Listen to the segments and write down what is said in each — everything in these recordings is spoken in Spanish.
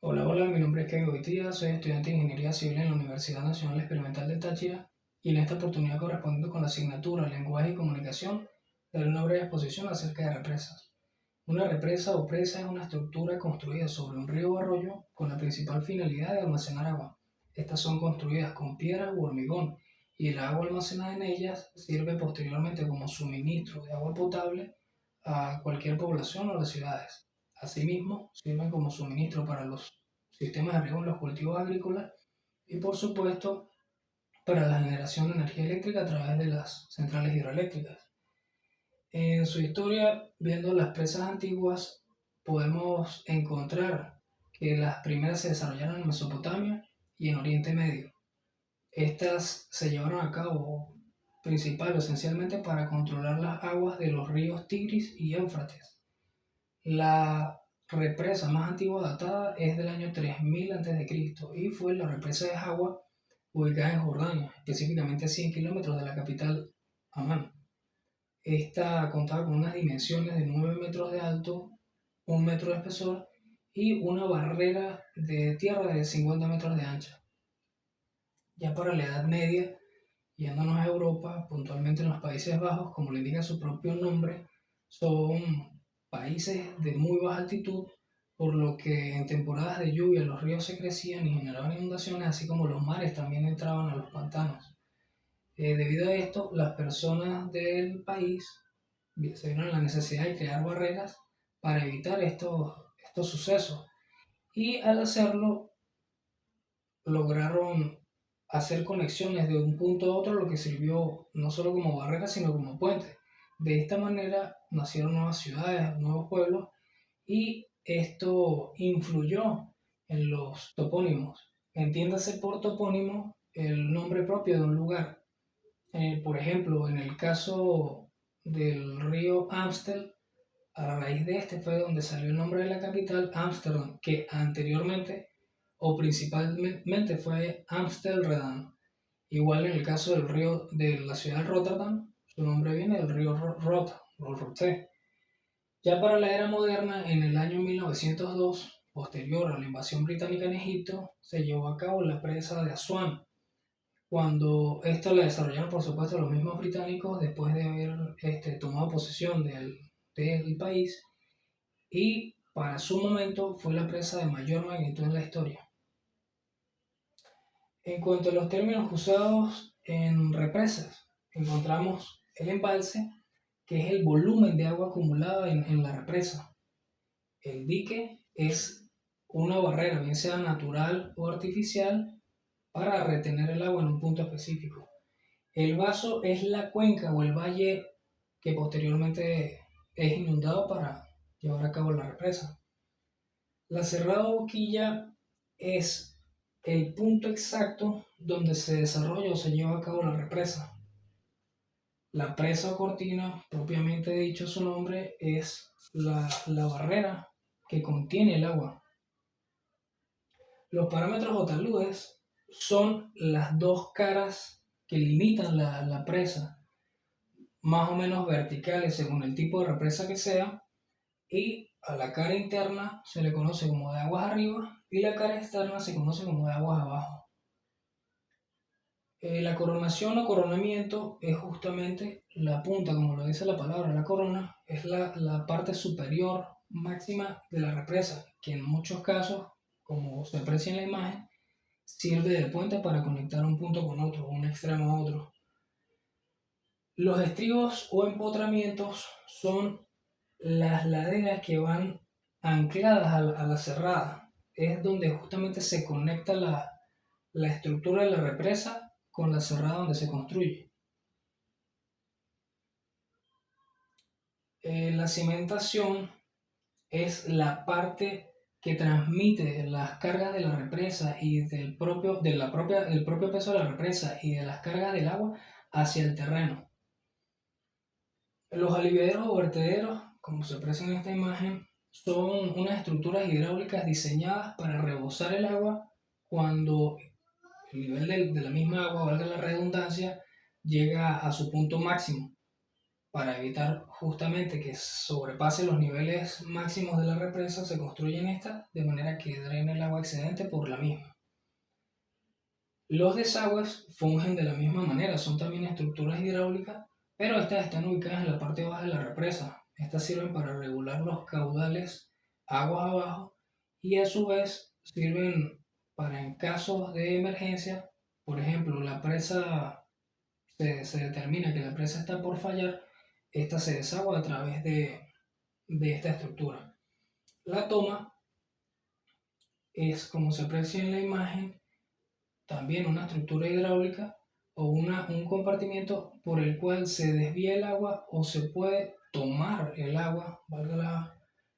Hola, hola, mi nombre es Kevin Goitía, soy estudiante de Ingeniería Civil en la Universidad Nacional Experimental de Táchira y en esta oportunidad correspondiendo con la asignatura Lenguaje y Comunicación, daré una breve exposición acerca de represas. Una represa o presa es una estructura construida sobre un río o arroyo con la principal finalidad de almacenar agua. Estas son construidas con piedra u hormigón y el agua almacenada en ellas sirve posteriormente como suministro de agua potable a cualquier población o las ciudades. Asimismo, sirven como suministro para los sistemas de riego en los cultivos agrícolas y, por supuesto, para la generación de energía eléctrica a través de las centrales hidroeléctricas. En su historia, viendo las presas antiguas, podemos encontrar que las primeras se desarrollaron en Mesopotamia y en Oriente Medio. Estas se llevaron a cabo principal o esencialmente para controlar las aguas de los ríos Tigris y Éufrates. La represa más antigua datada es del año 3000 a.C. y fue la represa de Jagua, ubicada en Jordania, específicamente a 100 kilómetros de la capital Amán. Esta contaba con unas dimensiones de 9 metros de alto, 1 metro de espesor y una barrera de tierra de 50 metros de ancha. Ya para la Edad Media, yéndonos a Europa, puntualmente en los Países Bajos, como le indica su propio nombre, son países de muy baja altitud, por lo que en temporadas de lluvia los ríos se crecían y generaban inundaciones, así como los mares también entraban a los pantanos. Debido a esto, las personas del país se vieron la necesidad de crear barreras para evitar estos sucesos y al hacerlo lograron hacer conexiones de un punto a otro, lo que sirvió no solo como barrera, sino como puente. De esta manera nacieron nuevas ciudades, nuevos pueblos, y esto influyó en los topónimos. Entiéndase por topónimo el nombre propio de un lugar. Por ejemplo, en el caso del río Amstel, a raíz de este fue donde salió el nombre de la capital, Ámsterdam, que anteriormente o principalmente fue Amstelredam. Igual en el caso del río de la ciudad de Rotterdam, su nombre viene del río Rot o Rotte. Ya para la era moderna, en el año 1902, posterior a la invasión británica en Egipto, se llevó a cabo la presa de Asuán, cuando esta la desarrollaron por supuesto los mismos británicos después de haber tomado posesión del país, y para su momento fue la presa de mayor magnitud en la historia. En cuanto a los términos usados en represas, encontramos el embalse, que es el volumen de agua acumulada en la represa. El dique es una barrera, bien sea natural o artificial, para retener el agua en un punto específico. El vaso es la cuenca o el valle que posteriormente es inundado para llevar a cabo la represa. La cerrada boquilla es el punto exacto donde se desarrolla o se lleva a cabo la represa. La presa o cortina, propiamente dicho su nombre, es la barrera que contiene el agua. Los parámetros o taludes son las dos caras que limitan la presa, más o menos verticales según el tipo de represa que sea, y a la cara interna se le conoce como de aguas arriba y la cara externa se conoce como de aguas abajo. La coronación o coronamiento es justamente la punta, como lo dice la palabra, la corona, es la parte superior máxima de la represa, que en muchos casos, como se aprecia en la imagen, sirve de puente para conectar un punto con otro, un extremo a otro. Los estribos o empotramientos son las laderas que van ancladas a la cerrada. Es donde justamente se conecta la estructura de la represa con la cerrada donde se construye. La cimentación es la parte que transmite las cargas de la represa y del propio peso de la represa y de las cargas del agua hacia el terreno. Los aliviaderos o vertederos, como se aprecia en esta imagen, son unas estructuras hidráulicas diseñadas para rebosar el agua cuando el nivel de la misma agua, valga la redundancia, llega a su punto máximo. para evitar justamente que sobrepase los niveles máximos de la represa, se construyen estas de manera que drene el agua excedente por la misma. Los desagües fungen de la misma manera, son también estructuras hidráulicas, pero estas están ubicadas en la parte baja de la represa. Estas sirven para regular los caudales aguas abajo y a su vez sirven para en casos de emergencia, por ejemplo, la presa se determina que la presa está por fallar, esta se desagua a través de esta estructura. La toma es, como se aprecia en la imagen, también una estructura hidráulica o un compartimiento por el cual se desvía el agua o se puede tomar el agua, valga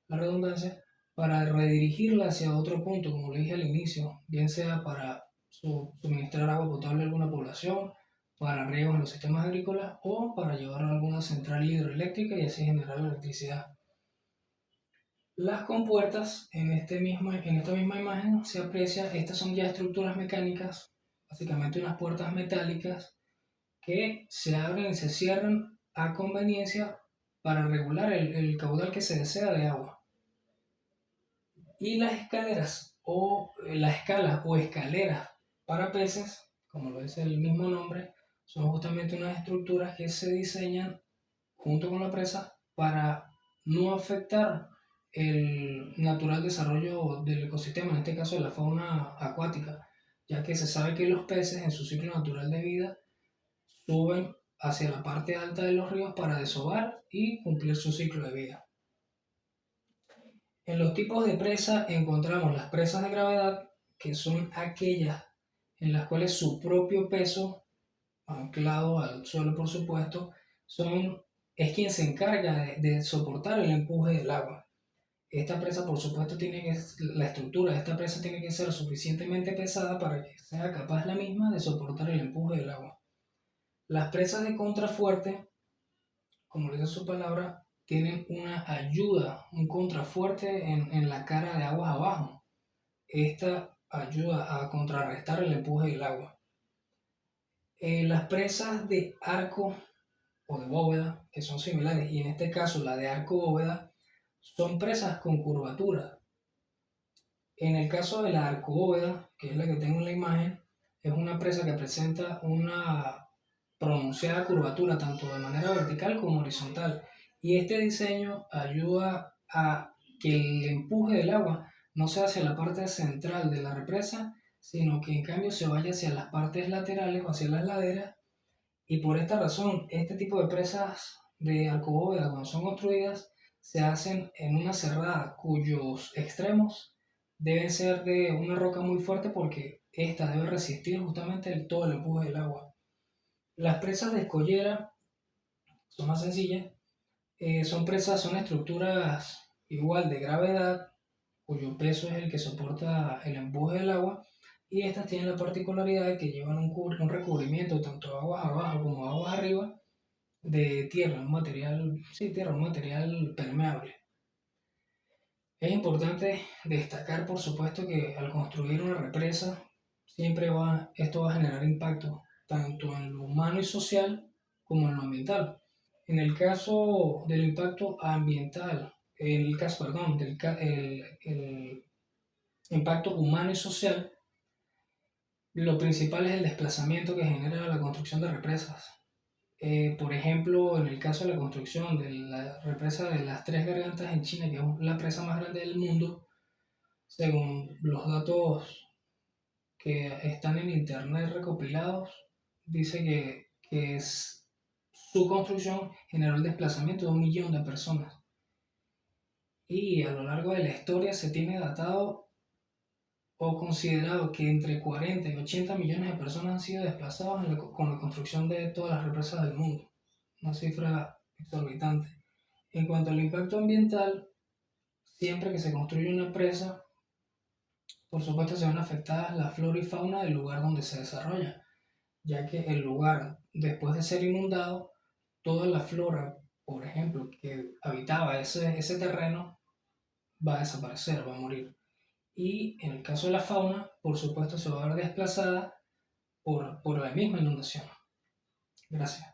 la redundancia, para redirigirla hacia otro punto, como le dije al inicio, bien sea para suministrar agua potable a alguna población, para riegos en los sistemas agrícolas o para llevarlo a alguna central hidroeléctrica y así generar electricidad. Las compuertas, en esta misma imagen se aprecia, estas son ya estructuras mecánicas, básicamente unas puertas metálicas que se abren y se cierran a conveniencia para regular el caudal que se desea de agua. Y las escaleras o las escalas o escaleras para peces, como lo dice el mismo nombre, son justamente unas estructuras que se diseñan junto con la presa para no afectar el natural desarrollo del ecosistema, en este caso de la fauna acuática, ya que se sabe que los peces en su ciclo natural de vida suben hacia la parte alta de los ríos para desovar y cumplir su ciclo de vida. En los tipos de presa encontramos las presas de gravedad, que son aquellas en las cuales su propio peso, anclado al suelo por supuesto, es quien se encarga de soportar el empuje del agua. Esta presa por supuesto la estructura de esta presa tiene que ser suficientemente pesada para que sea capaz la misma de soportar el empuje del agua. Las presas de contrafuerte, como dice su palabra, tienen una ayuda, un contrafuerte en la cara de aguas abajo. Esta ayuda a contrarrestar el empuje del agua. Las presas de arco o de bóveda, que son similares, y en este caso la de arco bóveda, son presas con curvatura. En el caso de la arco bóveda, que es la que tengo en la imagen, es una presa que presenta una pronunciada curvatura tanto de manera vertical como horizontal, y este diseño ayuda a que el empuje del agua no sea hacia la parte central de la represa, sino que en cambio se vaya hacia las partes laterales o hacia las laderas, y por esta razón este tipo de presas de arcobóveda cuando son construidas se hacen en una cerrada cuyos extremos deben ser de una roca muy fuerte porque esta debe resistir justamente todo el empuje del agua. Las presas de escollera son más sencillas, son estructuras igual de gravedad, cuyo peso es el que soporta el empuje del agua, y estas tienen la particularidad de que llevan un recubrimiento tanto aguas abajo como aguas arriba de tierra, un material permeable. Es importante destacar, por supuesto, que al construir una represa, esto va a generar impacto tanto en lo humano y social como en lo ambiental. En el caso del impacto ambiental, el impacto humano y social, lo principal es el desplazamiento que genera la construcción de represas. Por ejemplo, en el caso de la construcción de la represa de las Tres Gargantas en China, que es la presa más grande del mundo, según los datos que están en internet recopilados, dice que su construcción generó el desplazamiento de 1 millón de personas. Y a lo largo de la historia se tiene datado o considerado que entre 40 y 80 millones de personas han sido desplazadas con la construcción de todas las represas del mundo. Una cifra exorbitante. En cuanto al impacto ambiental, siempre que se construye una presa, por supuesto se ven afectadas la flora y fauna del lugar donde se desarrolla, ya que el lugar, después de ser inundado, toda la flora, por ejemplo, que habitaba ese terreno, va a desaparecer, va a morir. Y en el caso de la fauna, por supuesto, se va a ver desplazada por la misma inundación. Gracias.